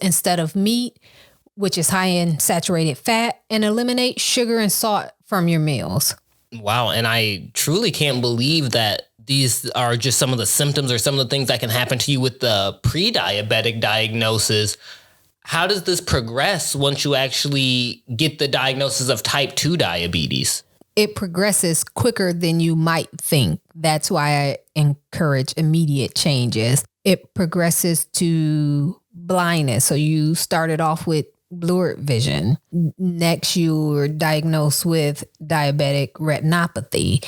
instead of meat, which is high in saturated fat, and eliminate sugar and salt from your meals. Wow. And I truly can't believe that these are just some of the symptoms or some of the things that can happen to you with the pre-diabetic diagnosis. How does this progress once you actually get the diagnosis of type 2 diabetes? It progresses quicker than you might think. That's why I encourage immediate changes. It progresses to blindness. So you started off with blurred vision. Next, you're diagnosed with diabetic retinopathy.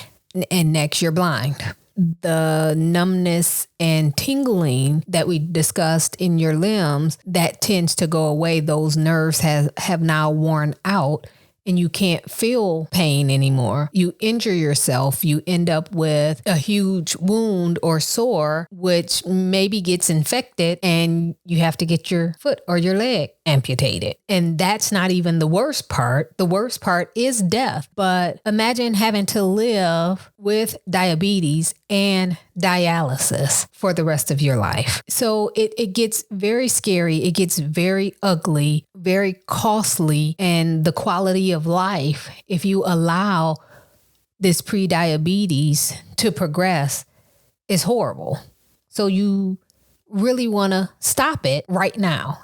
And next, you're blind. The numbness and tingling that we discussed in your limbs, that tends to go away. Those nerves have now worn out and you can't feel pain anymore. You injure yourself. You end up with a huge wound or sore, which maybe gets infected and you have to get your foot or your leg amputated. And that's not even the worst part. The worst part is death. But imagine having to live with diabetes and dialysis for the rest of your life. So it gets very scary. It gets very ugly, very costly. And the quality of life, if you allow this pre-diabetes to progress, is horrible. So you really want to stop it right now.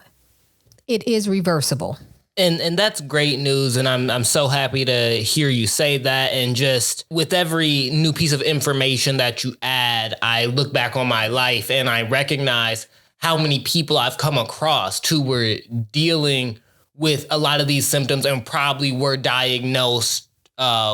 It is reversible. And that's great news. And I'm so happy to hear you say that. And just with every new piece of information that you add, I look back on my life and I recognize how many people I've come across who were dealing with a lot of these symptoms and probably were diagnosed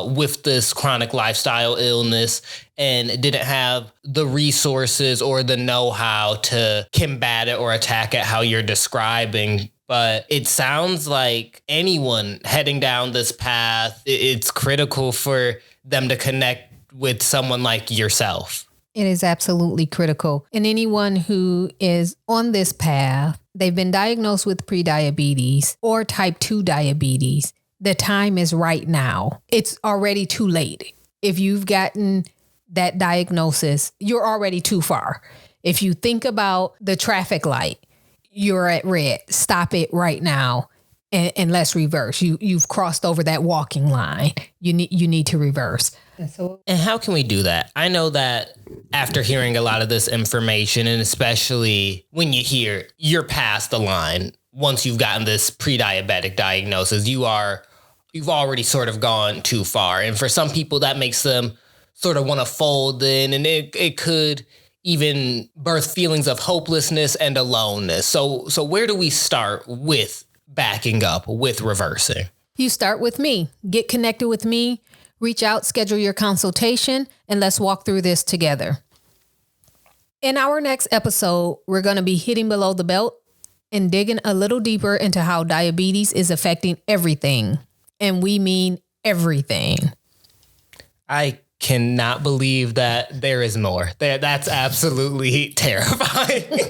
with this chronic lifestyle illness and didn't have the resources or the know-how to combat it or attack it how you're describing. But it sounds like anyone heading down this path, it's critical for them to connect with someone like yourself. It is absolutely critical. And anyone who is on this path, they've been diagnosed with prediabetes or type 2 diabetes, the time is right now. It's already too late. If you've gotten that diagnosis, you're already too far. If you think about the traffic light, you're at red. Stop it right now and let's reverse. You've crossed over that walking line. You need to reverse. And how can we do that? I know that after hearing a lot of this information, and especially when you hear you're past the line, once you've gotten this pre-diabetic diagnosis, you've already sort of gone too far. And for some people, that makes them sort of want to fold in, and it could even birth feelings of hopelessness and aloneness. So where do we start with backing up, with reversing? You start with me. Get connected with me. Reach out, schedule your consultation, and let's walk through this together. In our next episode, we're going to be hitting below the belt and digging a little deeper into how diabetes is affecting everything. And we mean everything. I cannot believe that there is more. That's absolutely terrifying.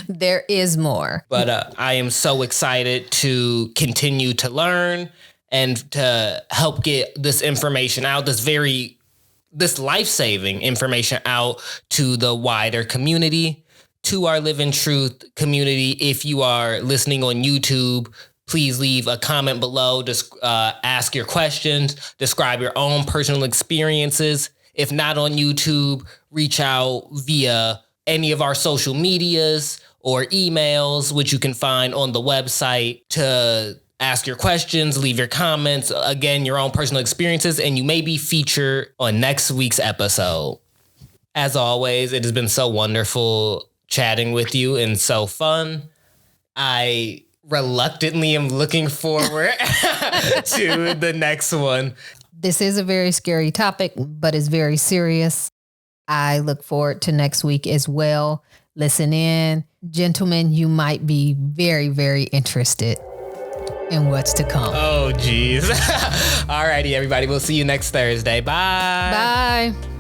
There is more. But I am so excited to continue to learn and to help get this information out, this life-saving information out to the wider community, to our Live in Truth community. If you are listening on YouTube, please leave a comment below. Just ask your questions, describe your own personal experiences. If not on YouTube, reach out via any of our social medias or emails, which you can find on the website, to ask your questions, leave your comments, again, your own personal experiences, and you may be featured on next week's episode. As always, it has been so wonderful chatting with you and so fun. I reluctantly am looking forward to the next one. This is a very scary topic, but it's very serious. I look forward to next week as well. Listen in. Gentlemen, you might be very, very interested in what's to come. Oh, geez. All righty, everybody. We'll see you next Thursday. Bye. Bye.